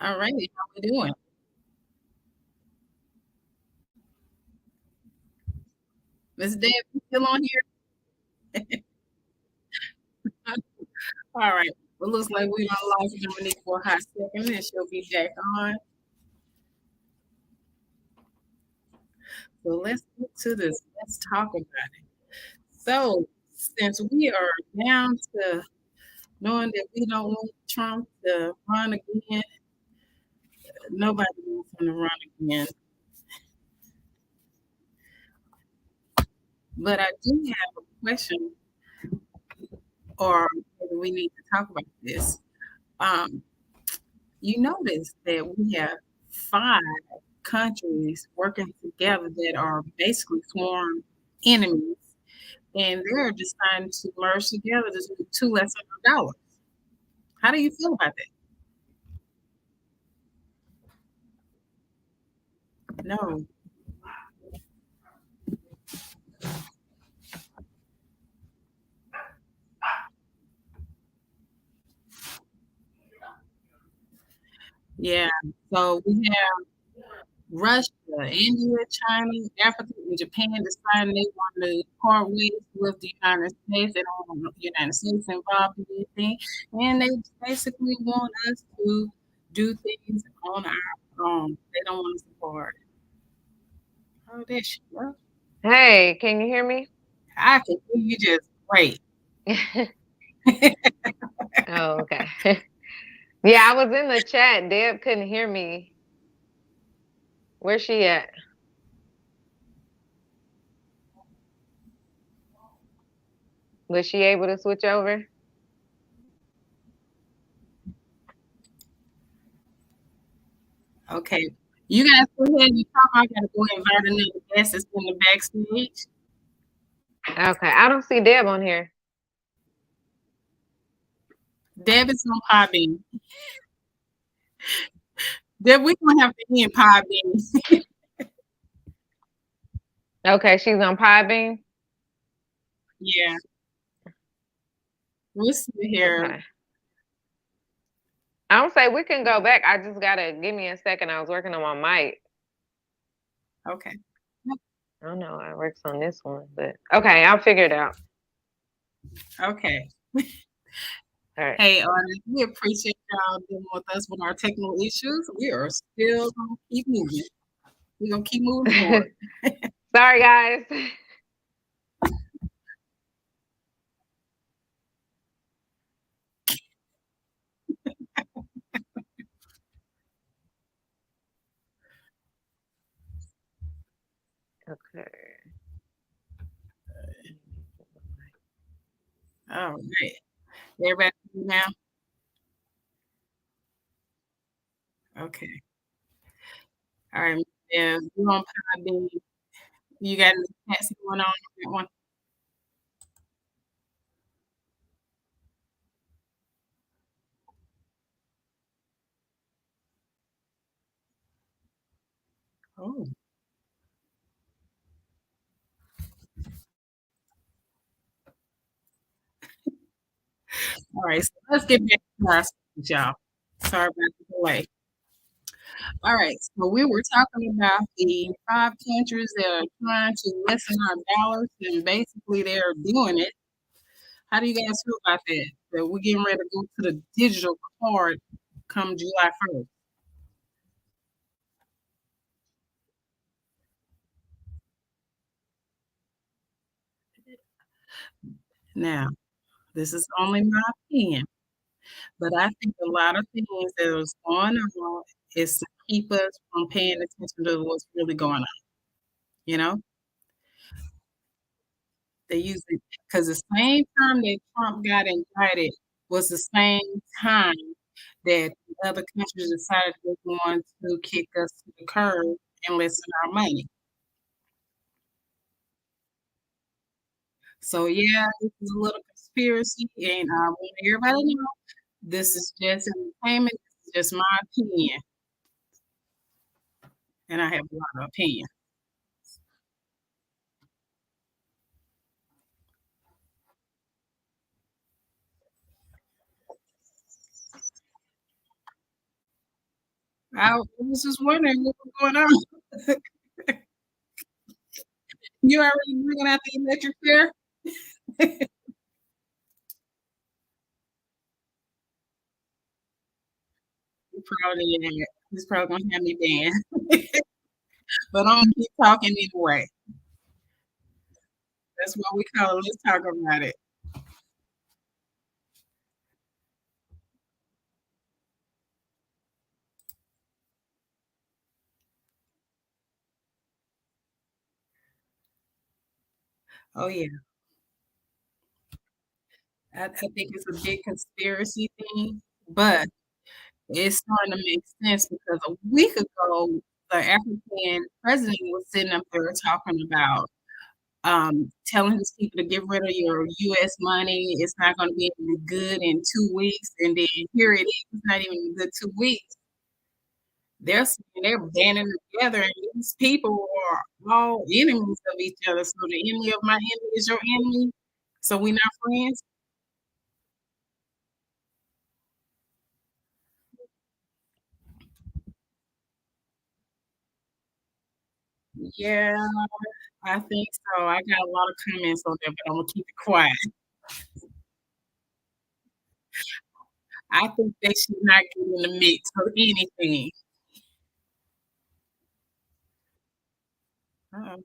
All right, how we doing? Miss Deb, you still on here? All right. Well, looks like we done lost Dominique for a hot second, and she'll be back on. So let's get to this. Let's talk about it. So, since we are down to knowing that we don't want Trump to run again, nobody wants him to run again. But I do have a question, or maybe we need to talk about this. Um, you notice that we have five countries working together that are basically sworn enemies, and they're deciding to merge together to do two less $100. How do you feel about that? No. Yeah. So we have Russia, India, China, Africa, and Japan deciding they want to part ways with the United States. They don't want the United States involved in anything. And they basically want us to do things on our own. They don't want us to part. Oh, there she goes. Hey, can you hear me? I can hear you just great. Oh, okay. Yeah, I was in the chat. Deb couldn't hear me. Where's she at? Was she able to switch over? Okay. You guys go ahead and talk. I gotta go invite another guest that's in the backstage. Okay, I don't see Deb on here. Deb is on Podbean. Deb, we're gonna have to end Podbean. Okay, she's on Podbean. Yeah. We'll see here. Okay. I don't say we can go back. I just gotta give me a second. I was working on my mic. Okay. I don't know how it works on this one, but okay, I'll figure it out. Okay. All right. Hey, artists, we appreciate y'all dealing with us with our technical issues. We are still gonna keep moving. We're gonna keep moving forward. Sorry, guys. Okay. All right. Everybody now? Okay. All right. Yeah, we're on Podbean. You got any chats going on that one? Oh, all right. So let's get back to our subject, y'all. Sorry about the delay. All right. So we were talking about the five countries that are trying to lessen our dollars, and basically they're doing it. How do you guys feel about that? That we're getting ready to go to the digital card come July 1st. Now, this is only my opinion, but I think a lot of things that is going on is to keep us from paying attention to what's really going on. You know, they use it because the same time that Trump got indicted was the same time that the other countries decided they were going to kick us to the curb and lessen our money. So yeah, this is a little conspiracy, and I want everybody to know this is just entertainment. This is just my opinion, and I have a lot of opinion. I was just wondering what was going on. You already bringing out the electric chair? He probably yeah, he's probably gonna have me banned. But I'm gonna keep talking anyway. That's what we call it. Let's talk about it. Oh yeah. I think it's a big conspiracy thing, but it's starting to make sense because a week ago, the African president was sitting up there talking about telling his people to get rid of your US money. It's not going to be any good in 2 weeks. And then here it is, it's not even a good 2 weeks. They're banding together, and these people are all enemies of each other. So the enemy of my enemy is your enemy. So we not friends. Yeah, I think so. I got a lot of comments on there, but I'm gonna keep it quiet. I think they should not get in the mix for anything. Uh-uh.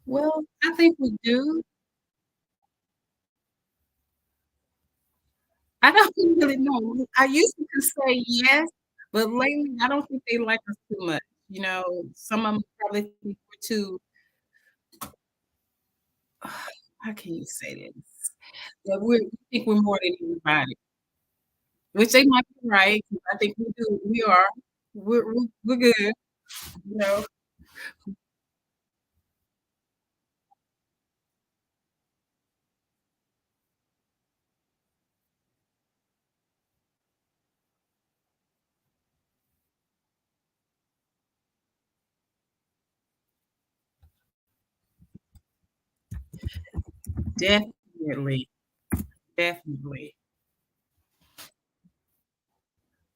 Well, I think we do. I don't really know. I used to say yes, but lately I don't think they like us too much. You know, some of them probably think we're too. How can you say this? That we think we're more than everybody, which they might be right. 'Cause I think we do. We are. We're good. You know, definitely, definitely.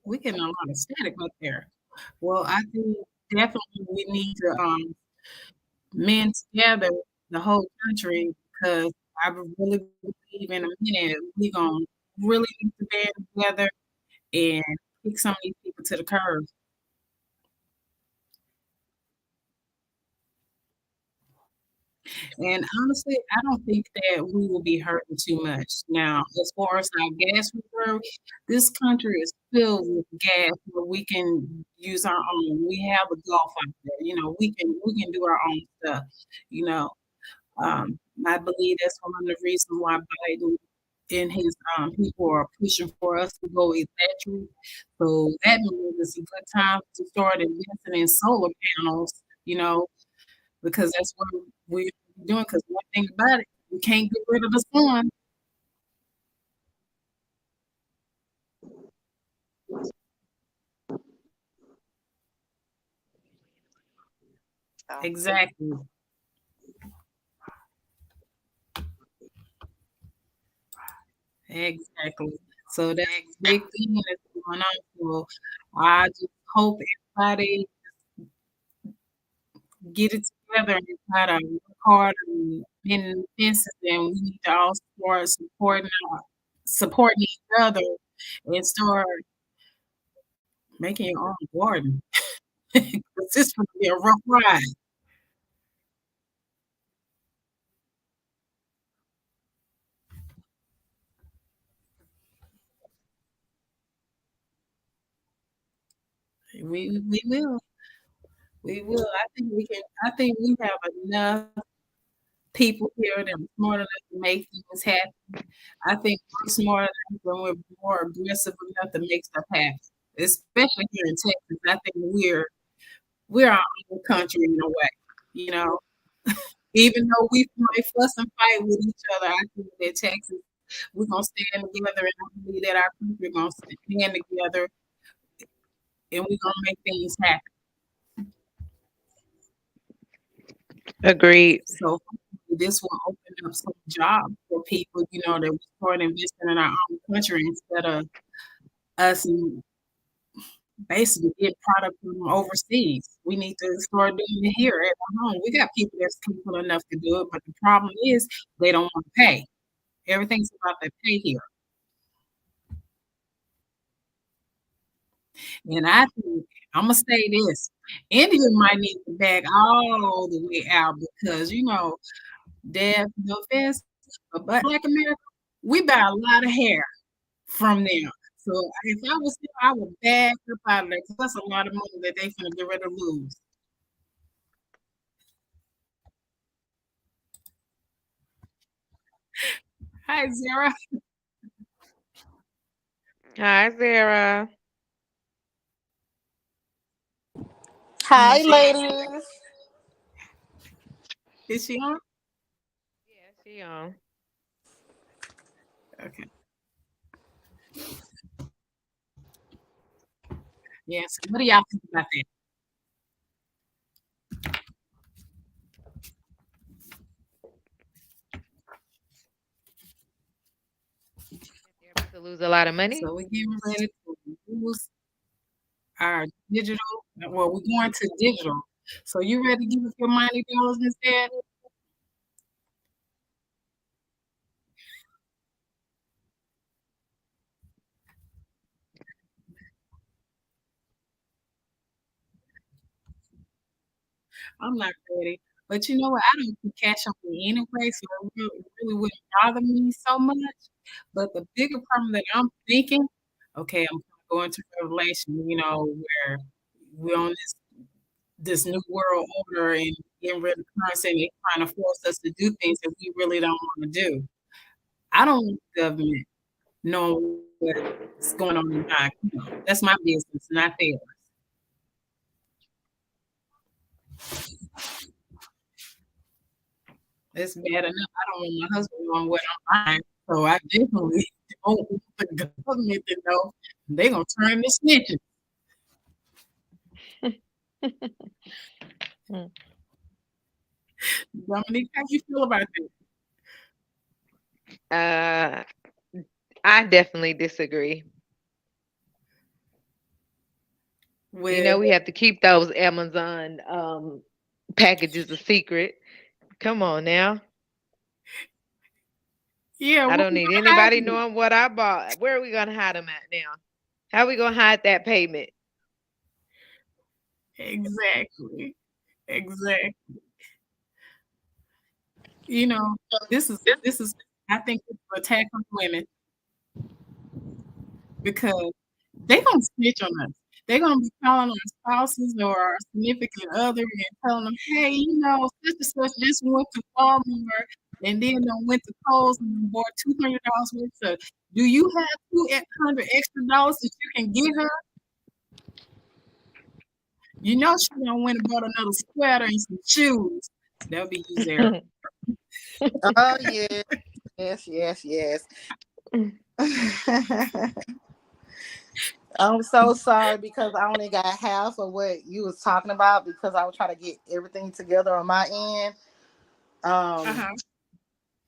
We getting a lot of static up there. Well, I think definitely we need to mend together the whole country because I really believe in a minute we gonna really need to band together and kick some of these people to the curb. And honestly, I don't think that we will be hurting too much. Now, as far as our gas reserve, this country is filled with gas where we can use our own. We have a Gulf out there, you know, we can do our own stuff, you know. I believe that's one of the reasons why Biden and his people are pushing for us to go electric. So that means it's a good time to start investing in solar panels, you know, because that's what we're doing. Because one thing about it, we can't get rid of the sun. So Exactly. Exactly. So that's a big thing that's going on. So I just hope everybody get it together and try to work hard and mend fences, and we need to all start supporting each other and start making your own garden. 'Cause this would be a rough ride. We will. We will. I think we have enough people here that are smart enough to make things happen. I think we're smart enough and we're more aggressive enough to make stuff happen. Especially here in Texas. I think we're our own country in a way, you know. Even though we might fuss and fight with each other, I think that Texas, we're gonna stand together, and I believe that our country gonna stand together, and we're gonna make things happen. Agreed. So hopefully this will open up some jobs for people, that we start investing in our own country instead of us basically get product from overseas. We need to start doing it here at home. We got people that's capable enough to do it, but the problem is they don't want to pay. Everything's about the pay here. And I think I'm gonna say this: India might need to back all the way out because Dad, no offense, but Black America, we buy a lot of hair from them. So if I was them, I would back up out of there because that's a lot of money that they finna get ready to lose. Hi, Zara. Hi, Sarah. I'm gonna Hi, say, ladies. is she on? Yeah, she on. Okay. Yeah. So what do y'all think about that? They're about to lose a lot of money. So we're getting ready to lose our digital. Well, we're going to digital. So you ready to give us your money dollars instead? I'm not ready. But you know what? I don't do cash on me anyway, so it really wouldn't bother me so much. But the bigger problem that I'm thinking, okay, I'm going to Revelation, where we're on this new world order and getting rid of currency, and they're trying to force us to do things that we really don't want to do. I don't want the government knowing what's going on in my account. That's my business, not theirs. It's bad enough. I don't want my husband knowing what I'm buying. So I definitely don't want the government to know. They're gonna turn the snitches. Mm. Dominique, how you feel about that? Uh, I definitely disagree. With We have to keep those Amazon packages a secret. Come on now. yeah, I where don't we need gonna hide anybody it? knowing what I bought. Where are we gonna hide them at now? How we gonna hide that payment? Exactly. Exactly. You know, this is I think it's an attack on women because they gonna snitch on us. They're gonna be calling our spouses or our significant other and telling them, hey, such and such just went to Walmart and then went to Kohl's and bought $200 worth of. Do you have 200 extra dollars that you can get her? She done went and bought another sweater and some shoes. That'll be you, Zara. Oh, yes, yes, yes, yes. I'm so sorry because I only got half of what you was talking about because I was trying to get everything together on my end. Um, Uh-huh.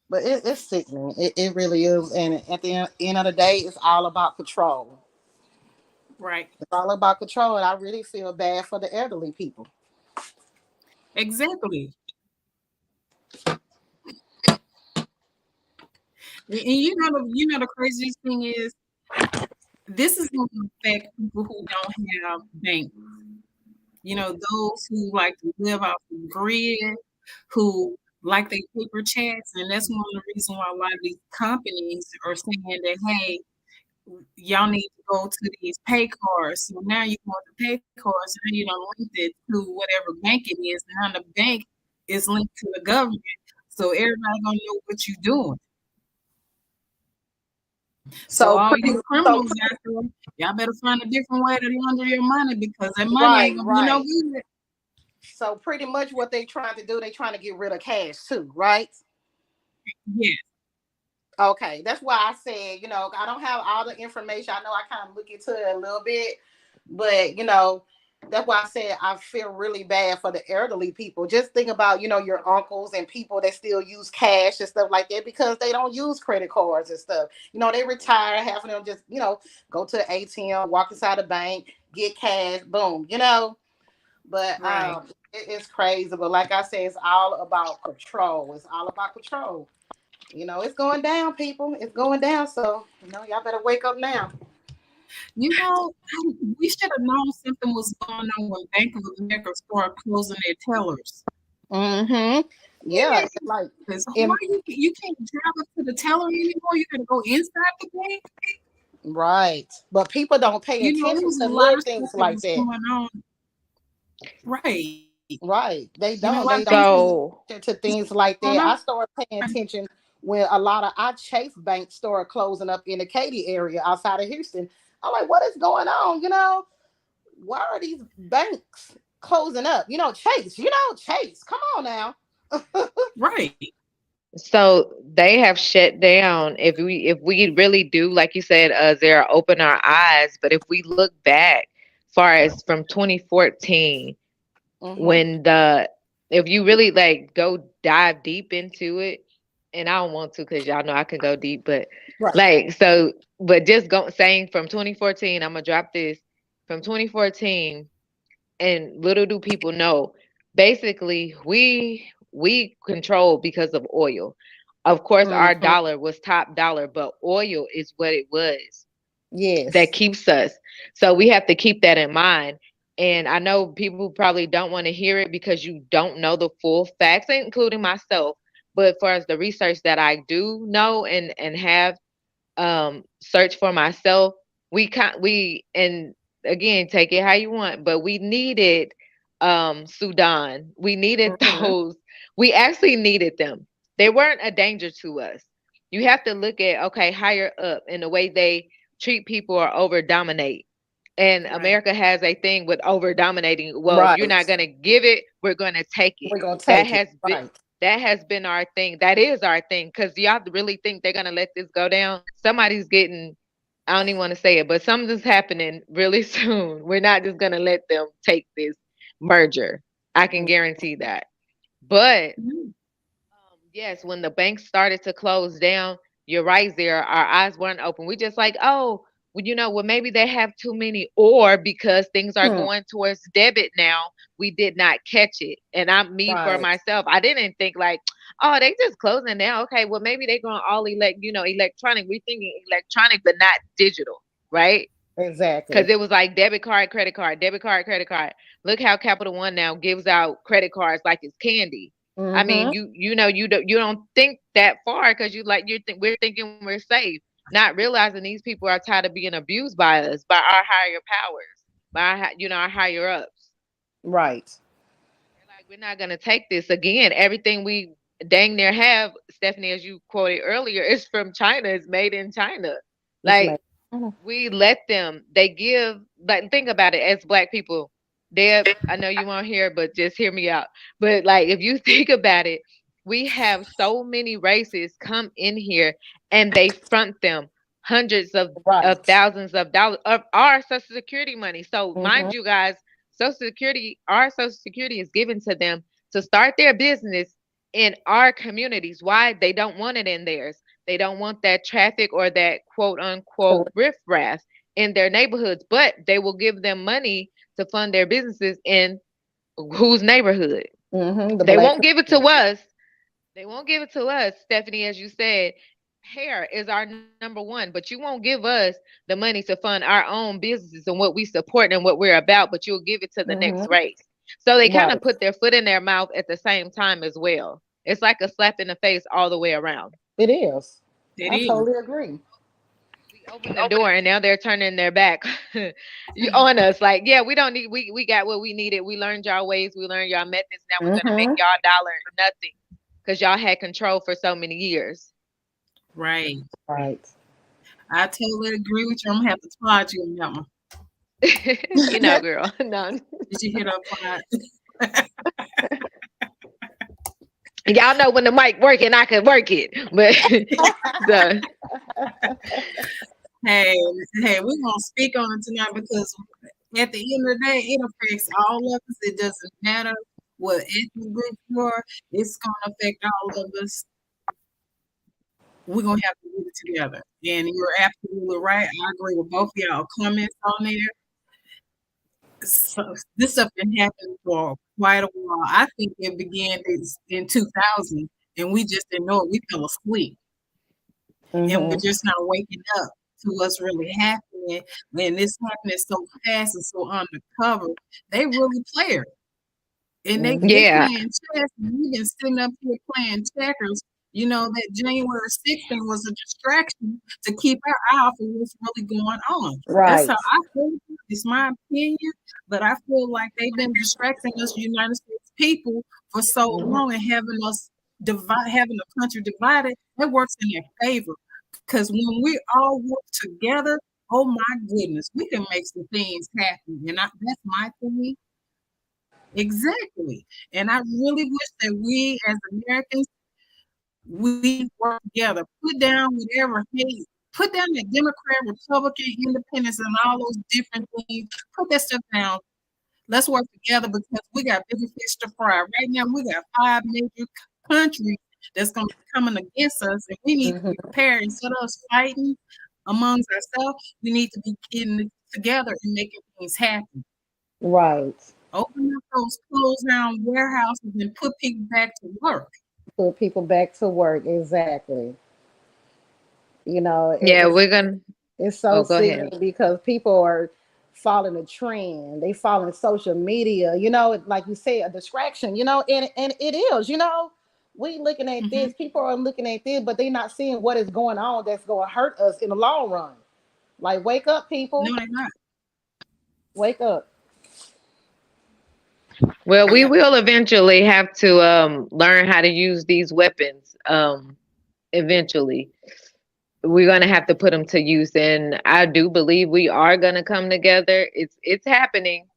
but it's sickening. It really is. And at the end of the day, it's all about control. Right. It's all about control. And I really feel bad for the elderly people. Exactly. And the craziest thing is this is going to affect people who don't have banks. Those who like to live off the grid, who like their paper checks, and that's one of the reasons why a lot of these companies are saying that, hey, y'all need to go to these pay cards. So now you go to pay cards, and you don't link it to whatever bank it is. Now the bank is linked to the government. So everybody gonna know what you doing. So So all pretty, you so criminals out there, y'all better find a different way to launder your money because that money right, ain't gonna be no right. good. So pretty much what they trying to do, they trying to get rid of cash too, right? Yeah, Okay, that's why I said, I don't have all the information. I know I kind of look into it a little bit, but that's why I said I feel really bad for the elderly people. Just think about, your uncles and people that still use cash and stuff like that because they don't use credit cards and stuff. They retire, half of them just, go to the ATM, walk inside the bank, get cash, boom. But right. it's crazy. But like I said, it's all about control. It's all about control. It's going down, people. It's going down. So, y'all better wake up now. You know, we should have known something was going on when Bank of America started closing their tellers. Mm-hmm. We Yeah. need Like, this. Why in, you can't drive up to the teller anymore? You gotta go inside the bank. right. But people don't pay You know, it attention was to a lot little of stuff things that like was that. going on. Right. Right. You They know, a lot don't. of They things don't was pay So attention to things like going that. on. I started paying attention when a lot of our Chase banks started closing up in the Katy area outside of Houston. I'm like, what is going on? Why are these banks closing up? Chase. Come on now. Right. so they have shut down. If we really do, like you said, Zara, open our eyes. But if we look back, far as from 2014, Mm-hmm. when the if you really like go dive deep into it, and I don't want to because y'all know I can go deep, but Right. like so, but just go saying from 2014, I'm gonna drop this from 2014, and little do people know, basically we control because of oil. Of course, our Mm-hmm. dollar was top dollar, but oil is what it was that Yes. keeps us. So we have to keep that in mind. And I know people probably don't want to hear it because you don't know the full facts, including myself. But for as the research that I do know and have search for myself, we and again, take it how you want, but we needed Sudan. We needed Mm-hmm. those. We actually needed them. They weren't a danger to us. You have to look at, okay, higher up in the way they treat people or over dominate. And Right. America has a thing with over dominating. Well, if you're not Right. going to give it, we're going to take it. We're gonna That take it. has been Right. that has been our thing. That is our thing. Because y'all really think they're gonna let this go down? Somebody's getting. I don't even want to say it, but something's happening really soon. We're not just gonna let them take this merger. I can guarantee that. But Mhm. yes, when the banks started to close down, you're right there. Our eyes weren't open. We just like, oh, well, well, maybe they have too many, or because things are Hmm. going towards debit now, we did not catch it. And I'm me for Right. myself. I didn't think like, oh, they just closing down. Okay, well, maybe they're going to all electronic. We thinking electronic, but not digital, right? Because Exactly. it was like debit card, credit card, debit card, credit card. Look how Capital One now gives out credit cards like it's candy. I mean, Mm-hmm. you don't think that far because we're thinking we're safe, not realizing these people are tired of being abused by us, by our higher powers, by our higher ups. Right. They're like, we're not gonna take this again. Everything we dang near have, Stephanie, as you quoted earlier, is from China. It's made in China. It's Like made. Mhm. we let them. They give. Like think about it. As Black people, Deb, I know you won't hear, but just hear me out. But like, if you think about it, we have so many races come in here, and they front them hundreds of Right. thousands of dollars of our Social Security money. So Mm-hmm. mind you, guys, our Social Security is given to them to start their business in our communities. Why? They don't want it in theirs. They don't want that traffic or that quote unquote Correct. riffraff in their neighborhoods, but they will give them money to fund their businesses in whose neighborhood. Mm-hmm. The They black won't give it to community. us. They won't give it to us, Stephanie, as you said. Hair is our number one, but you won't give us the money to fund our own businesses and what we support and what we're about, but you'll give it to the next Mm-hmm. race. So they kind of Right. put their foot in their mouth at the same time as well. It's like a slap in the face all the way around. It is. It I is. totally agree. We opened the door and now they're turning their back on us. Like, yeah, we don't need. We got what we needed. We learned y'all ways. We learned y'all methods. Now we're gonna make Mm-hmm. y'all dollar nothing because y'all had control for so many years. Right. Right. I totally agree with you. I'm gonna have to applaud you on that one. You know, girl. No. Did you hear the applaud? Y'all know when the mic working, I can work it. But so Hey, hey, we're gonna speak on it tonight because at the end of the day, it affects all of us. It doesn't matter what ethnic group you are, it's gonna affect all of us. We're gonna have to do it together. And you're absolutely right. I agree with both of y'all comments on there. So this stuff been happening for quite a while. I think it began in 2000, and we just didn't know it. We fell asleep, and we're Mm-hmm. just not waking up to what's really happening. And this happening so fast and so undercover. They really players. And they Mm-hmm. yeah. playing chess, and we've been sitting up here playing checkers. You know, that January 6th thing was a distraction to keep our eye off of what's really going on. That's how Right. I feel. It's my opinion, but I feel like they've been distracting us United States people for so Mm-hmm. long and having us having the country divided. That works in their favor because when we all work together, oh my goodness, we can make some things happen. And that's my thing. Exactly. And I really wish that we as Americans, we work together, put down whatever hate, put down the Democrat, Republican, independence, and all those different things. Put that stuff down. Let's work together because we got bigger fish to fry. Right now, we got five major countries that's going to be coming against us, and we need to be Mm-hmm. prepared. Instead of us fighting amongst ourselves, we need to be getting together and making things happen. Right. Open up those closed down warehouses and put people back to work. Put people back to work. Exactly. You know, Yeah, we're gonna it's so oh go ahead. sickening because people are following a trend. They following social media. You know, like you say, a distraction. You know, and it is. You know, we looking at Hmm. this. People are looking at this, but they not seeing what is going on. That's going to hurt us in the long run. Like, wake up, people. No, they're not. Wake up. Well, we Yeah. will eventually have to learn how to use these weapons. Eventually, we're gonna have to put them to use, and I do believe we are gonna come together. It's happening,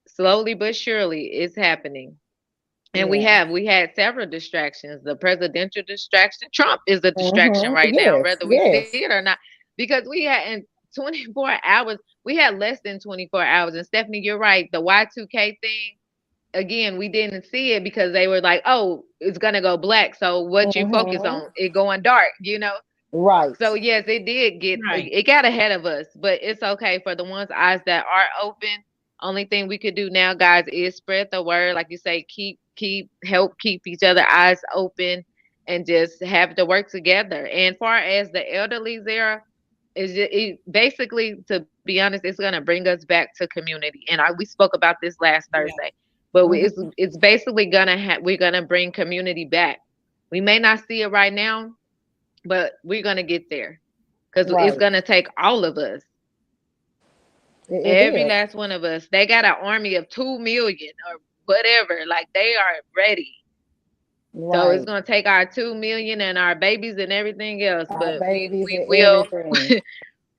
slowly but surely. It's happening, and Yeah. we had several distractions. The presidential distraction, Trump is a distraction Mm-hmm. right now, Yes. whether we see it Yes. or not, because we had in 24 hours. We had less than 24 hours. And Stephanie, you're right. The Y2K thing again, we didn't see it because they were like, "Oh, it's gonna go black." So what you focus Mm-hmm. on, it going dark, you know. So Right. yes, it did get Right. it got ahead of us, but it's okay for the ones eyes that are open. Only thing we could do now, guys, is spread the word. Like you say, help keep each other eyes open, and just have to work together. And far as the elderly there, basically, to be honest, it's gonna bring us back to community. And we spoke about this last Yeah. Thursday, but Mm-hmm. it's basically we're gonna bring community back. We may not see it right now, but we're gonna get there because it's Right. gonna take all of us, It every is. last one of us. They got an army of 2 million or whatever, like they are ready. So it's Right. gonna take our 2 million and our babies and everything else, Our but babies we and will. everything. I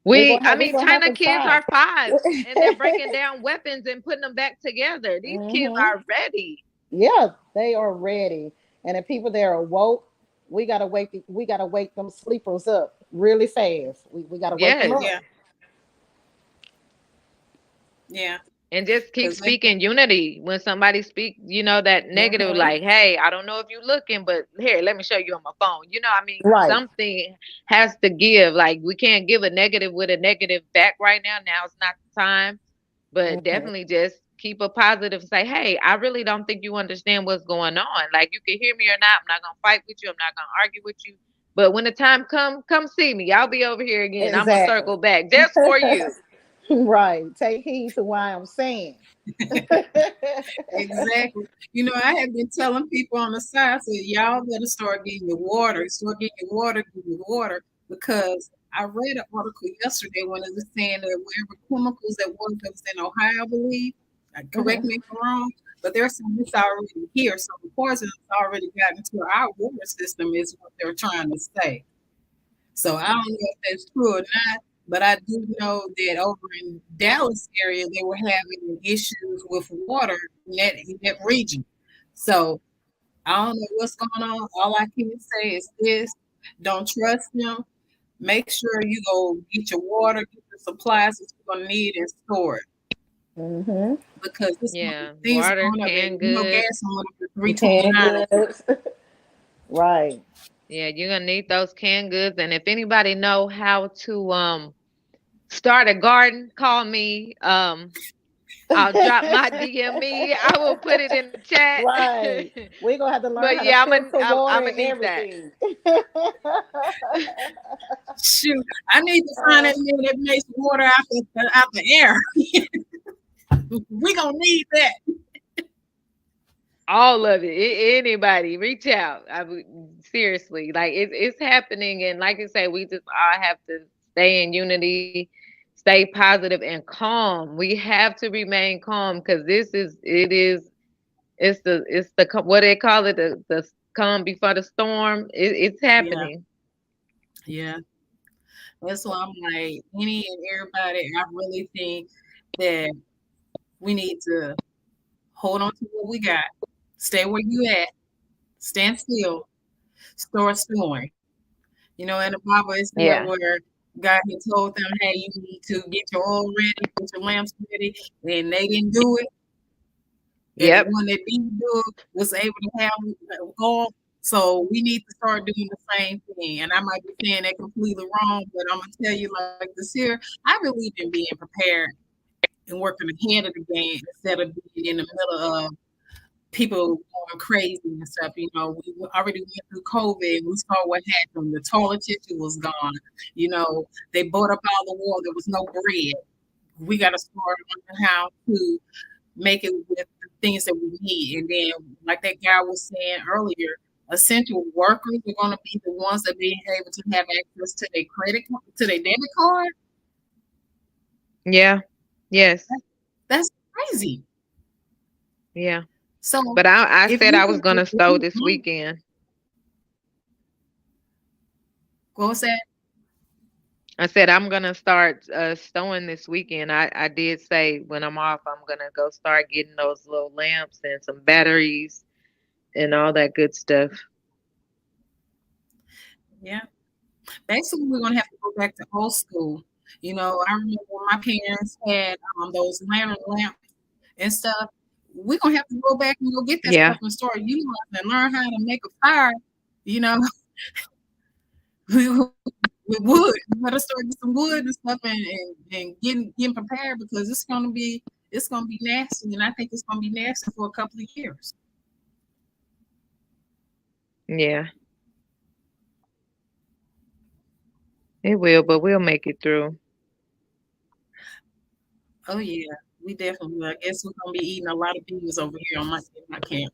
We're mean, gonna have China to kids fight. are 5 and they're breaking down weapons and putting them back together. These kids Hmm. are ready. Yeah, they are ready. And the people that are woke, we gotta wake them sleepers up really fast. We gotta wake them Yes. up. Yeah. Yeah. And just keep Because they, speaking unity when somebody speak, that negative, Hmm. like, hey, I don't know if you looking, but here, let me show you on my phone. I mean, Right. something has to give. Like, we can't give a negative with a negative back right now. Now's not the time. But Hmm. definitely just keep a positive, say, hey, I really don't think you understand what's going on. Like, you can hear me or not. I'm not gonna fight with you. I'm not gonna argue with you. But when the time come see me. I'll be over here again. I'm gonna Exactly. circle back just for you. Right. Take heed to what I'm saying. exactly. You know, I have been telling people on the side, I said, y'all better start getting your water, get your water, because I read an article yesterday when it was saying that wherever chemicals that was in Ohio, I believe, correct Hmm. me if I'm wrong, but they're saying it's already here. So the poison has already gotten into our water system, is what they're trying to say. So I don't know if that's true or not, but I do know that over in Dallas area they were having issues with water in that region. So I don't know what's going on. All I can say is this: don't trust them. Make sure you go get your water, get the supplies that you're gonna need, and store it Mm-hmm. because Yeah, things are water, going up. And canned you know, gas goods. went up to The 3.29 canned again. goods. Right. Yeah, you're gonna need those canned goods. And if anybody know how to start a garden, call me. I'll drop my DME. I will put it in the chat. Right. We're gonna have to learn But how to yeah, filter water I'm gonna and need that. everything. Shoot, I need to find uh, that man that makes water out the air. We gonna need that. All of it. Anybody, reach out. I would seriously like it's happening, and like I say, we just all have to stay in unity, stay positive and calm. We have to remain calm because it's the what they call it, the calm before the storm. It's Yeah, happening. yeah. That's why I'm like, any and everybody, I really think that we need to hold on to what we got. Stay where you at. Stand still. Start storing. You know, in the Bible it said Yeah. where God had told them, hey, you need to get your oil ready, get your lamps ready, and they didn't do it. And the Yep. one that didn't do it was able to have oil. So we need to start doing the same thing. And I might be saying that completely wrong, but I'm gonna tell you like this here, I believe in being prepared and working ahead of the game instead of being in the middle of people going crazy and stuff. You know, we already went through COVID. We saw what happened. The toilet tissue was gone. You know, they bought up all the water. There was no bread. We got to start learning how to make it with the things that we need. And then, like that guy was saying earlier, essential workers are going to be the ones that being able to have access to their to their debit card. Yeah. Yes. That's crazy. Yeah. So But I if said you I was can, gonna if stow you this can, weekend. go say, I said I'm gonna start stowing this weekend. I did say when I'm off, I'm gonna go start getting those little lamps and some batteries and all that good stuff. yeah. Basically, we're gonna have to go back to old school. You know, I remember when my parents had those lantern lamps and stuff. We're gonna have to go back and go get that Yeah. stuff and start utilizing and learn how to make a fire. You know, with wood. We gotta start get some wood and stuff and getting prepared because it's gonna be nasty, and I think it's gonna be nasty for a couple of years. Yeah. It will, but we'll make it through. Oh yeah, we definitely will. I guess we're gonna be eating a lot of beans over here on my camp.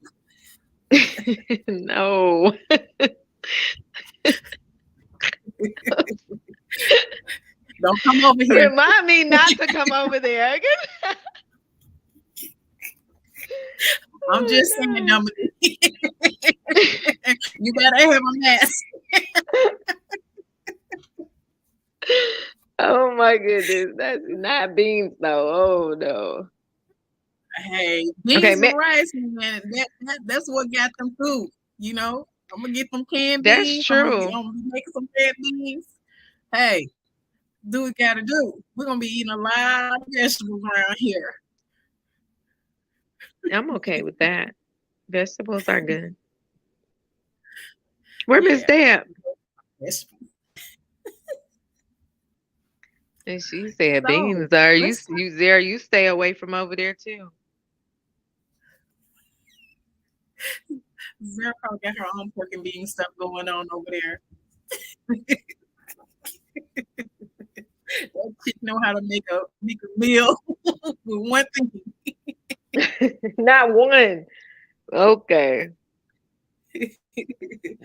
No. Don't come over here. Remind me not to come over there. I'm just saying, Oh Dominique. You better have a mask. oh my goodness. That's not beans though. Oh no. Hey, Okay, beans and rice, man. That's what got them through. You know, I'm gonna get them canned that's beans. true. I'm gonna be making some red beans. Hey, do what you gotta do. We're gonna be eating a lot of vegetables around here. I'm okay with that. Vegetables are good. Where Miss Yeah, Deb? vegetables. And she said So beans are let's talk. you there, you stay away from over there too. Zara probably got her own pork and bean stuff going on over there. That chick know how to make a meal with one thing. Not one. Okay. I'm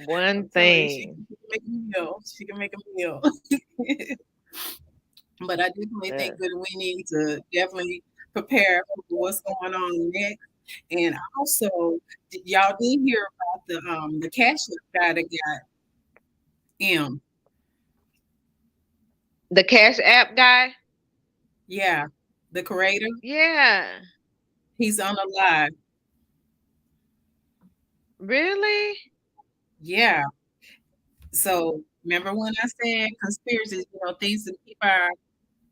One telling you, she thing. can make a meal. She can make a meal. But I definitely Uh, think that we need to definitely prepare for what's going on next. And also, y'all did hear about the cash guy that got M. The Cash App guy? Yeah, the creator. Yeah. He's on the live. Really? Yeah. So remember when I said conspiracies, things to keep our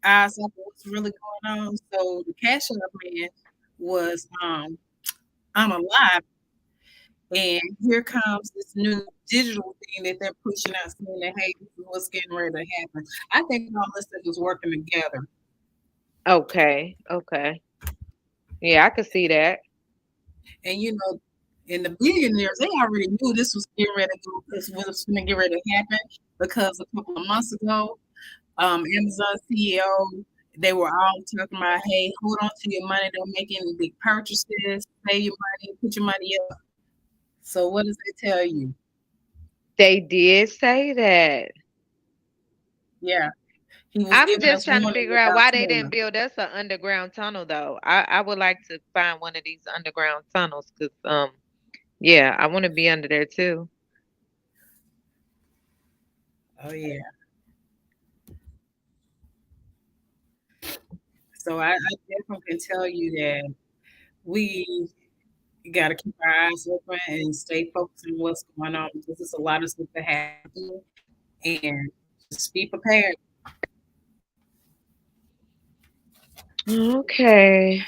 eyes up on what's really going on. So the Cash App man was on a live, and here comes this new digital thing that they're pushing out, saying that hey, this is what's getting ready to happen. I think all this stuff is working together. Okay. Okay. Yeah, I could see that. And and the billionaires, they already knew this was getting ready to go, this was going to get ready to happen because a couple of months ago, Amazon CEO, they were all talking about, hey, hold on to your money, don't make any big purchases, pay your money, put your money up. So what does they tell you? They did say that. Yeah, he was I'm giving just us trying to warning figure out about why they didn't China. build us an underground tunnel though. I would like to find one of these underground tunnels because yeah, I want to be under there too. Oh yeah. So I definitely can tell you that we got to keep our eyes open and stay focused on what's going on because there's a lot of stuff that happening, and just be prepared. Okay.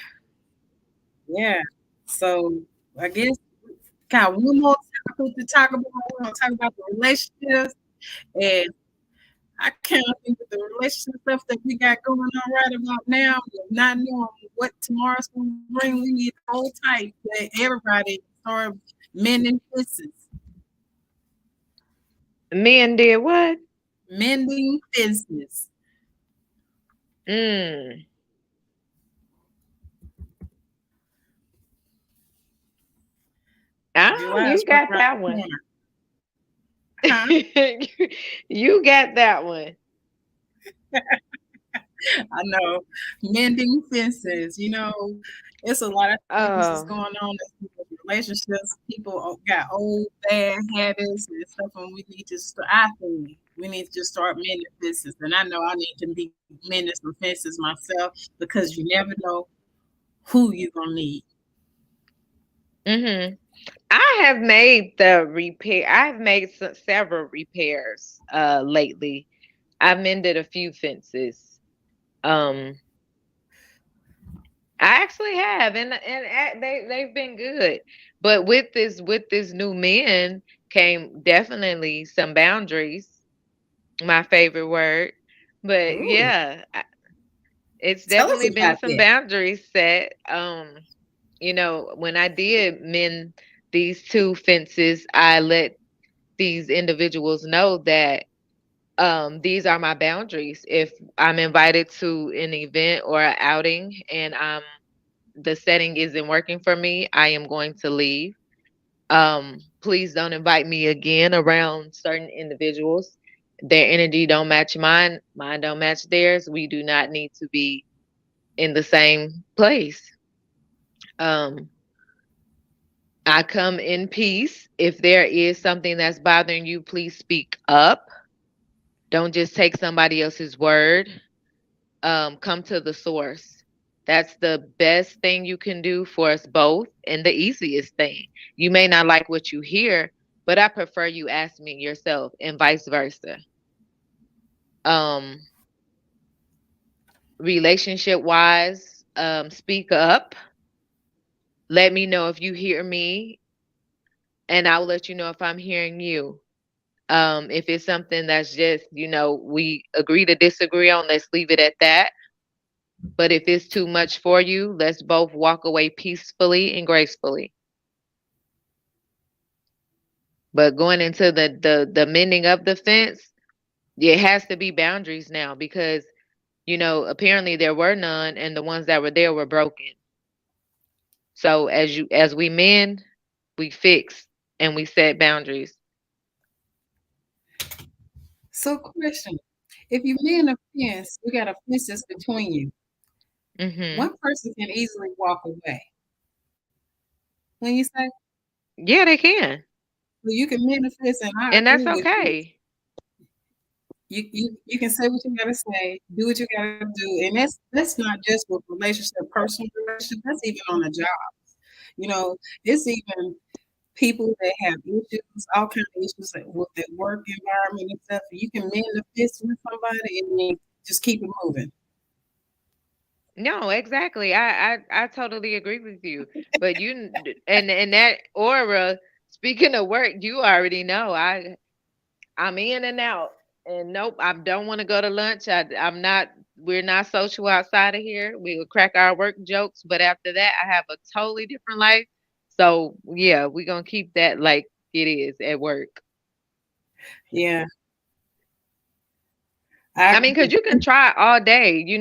Yeah. So I guess got one more topic to talk about. We're gonna talk about the relationships, and I kind of think that the relationship stuff that we got going on right about now, with not knowing what tomorrow's gonna bring, we need to hold tight that everybody start mending fences. Men did what? Mending fences. Mm. Ah, July you is right got around that the one. corner, huh? You got that one. I know. Mending fences, it's a lot of things that's Oh. going on in relationships. People got old bad habits and stuff, and we need to start. I think we need to just start mending fences. And I know I need to be mending some fences myself because you never know who you're gonna need. Mhm. I have made the repair. I've made several repairs lately. I've mended a few fences. Um I actually have, and they've been good. But with this new man came definitely some boundaries. My favorite word. But Ooh, yeah, it's tell us definitely been about some that. boundaries set. When I did mend these two fences, I let these individuals know that these are my boundaries. If I'm invited to an event or an outing and the setting isn't working for me, I am going to leave. Please don't invite me again around certain individuals. Their energy don't match mine don't match theirs. We do not need to be in the same place. Um, I come in peace. If there is something that's bothering you, please speak up. Don't just take somebody else's word. Come to the source. That's the best thing you can do for us both and the easiest thing. You may not like what you hear, but I prefer you ask me yourself and vice versa. Um, Relationship wise, speak up. Let me know if you hear me, and I will let you know if I'm hearing you. If it's something that's just, we agree to disagree on, let's leave it at that. But if it's too much for you, let's both walk away peacefully and gracefully. But going into the mending of the fence, it has to be boundaries now because apparently there were none, and the ones that were there were broken. So as we mend, we fix and we set boundaries. So, question: if you mend a fence, we got a fence that's between you. Mhm. One person can easily walk away. when you say? Yeah, they can. Well, you can manifest, and I And that's agree with you. okay. You can say what you gotta say, do what you gotta do, and that's not just with relationship, personal relationship. That's even on a job. You know, it's even people that have issues, all kind of issues like with the work environment and stuff. You can manifest with somebody and then just keep it moving. No, exactly. I totally agree with you. But and that aura, speaking of work, you already know I'm in and out. And nope, I don't want to go to lunch. I'm not we're not social outside of here. We will crack our work jokes, but after that I have a totally different life. So yeah, we're gonna keep that like it is at work. Yeah, I I mean, because agree. you can try all day. You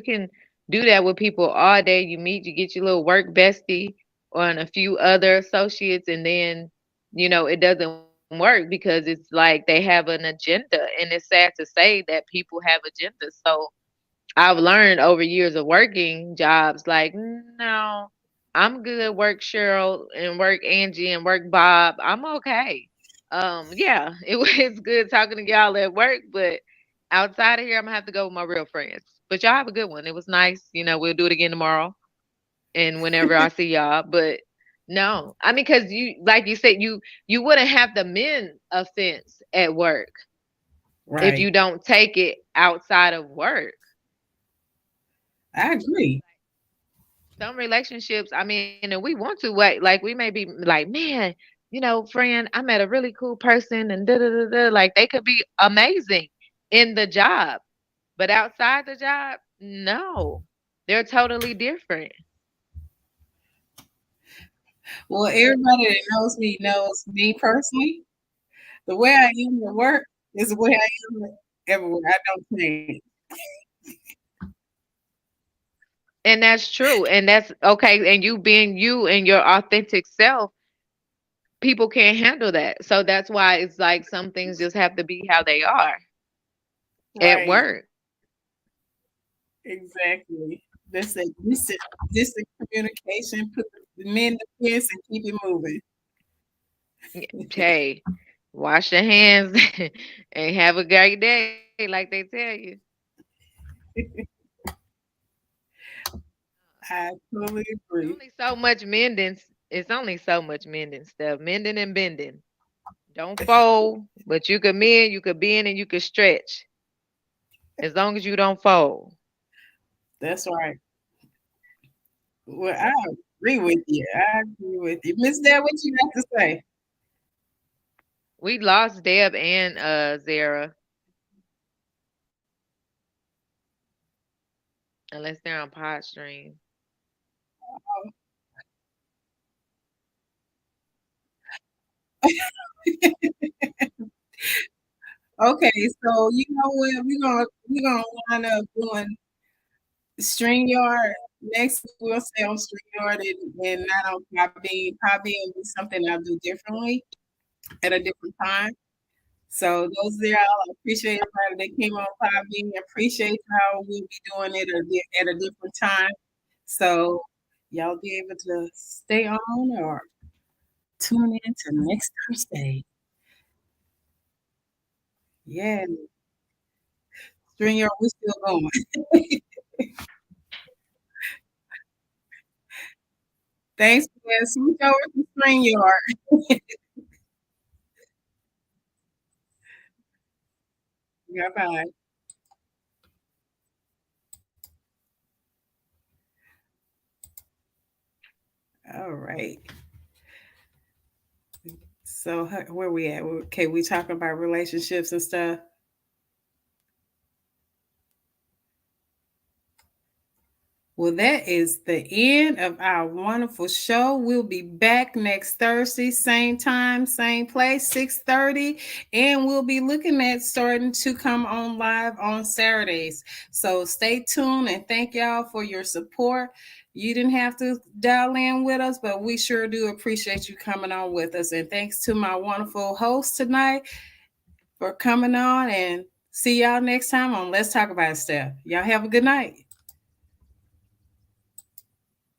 can do that with people all day. You meet, you get your little work bestie and a few other associates, and then it doesn't work because it's like they have an agenda, and it's sad to say that people have agendas. So I've learned over years of working jobs, like, no, I'm good. Work Cheryl and work Angie and work Bob. I'm okay. Yeah, it's good talking to y'all at work, but outside of here, I'm gonna have to go with my real friends. But y'all have a good one. It was nice. We'll do it again tomorrow and whenever I see y'all. But no, I mean, because like you said, you wouldn't have the men offense at work if Right. you don't take it outside of work. I agree. Some relationships, I mean, and we want to wait, like we may be like, man, friend, I met a really cool person and da da da da. Like they could be amazing in the job, but outside the job, no, they're totally different. Well, everybody that knows me personally. The way I am at work is the way I am everywhere. I don't change. And that's true. And that's okay. And you being you and your authentic self, people can't handle that. So that's why it's like some things just have to be how they are at Right. work. Exactly. That's a distant communication. Put the men to fence and keep it moving. Hey, wash your hands and have a great day, like they tell you. I totally It's agree. only so much mending. It's only so much mending stuff. Mending and bending. Don't fold, but you could mend, you could bend, and you could stretch. As long as you don't fold. That's right. Well, I agree with you. I agree with you. Miss Dad, what you got to say? We lost Deb and Zara, unless they're on pod stream. Okay, so you know what? We're gonna wind up doing StreamYard. Next week we'll stay on StreamYard and not on Podbean. Podbean will be something I'll do differently at a different time. So those there, I appreciate everybody that came on Podbean. Appreciate how we'll be doing it at a different time. So y'all be able to stay on or tune in to next Thursday. Yeah, StreamYard, we still going. Thanks for that. Switch over to StreamYard. Bye bye. All right. So where we at? Okay, we talking about relationships and stuff. Well, that is the end of our wonderful show. We'll be back next Thursday, same time, same place, 6:30, and we'll be looking at starting to come on live on Saturdays. So stay tuned and thank y'all for your support. You didn't have to dial in with us, but we sure do appreciate you coming on with us. And thanks to my wonderful host tonight for coming on and see y'all next time on Let's Talk About Stuff. Y'all have a good night.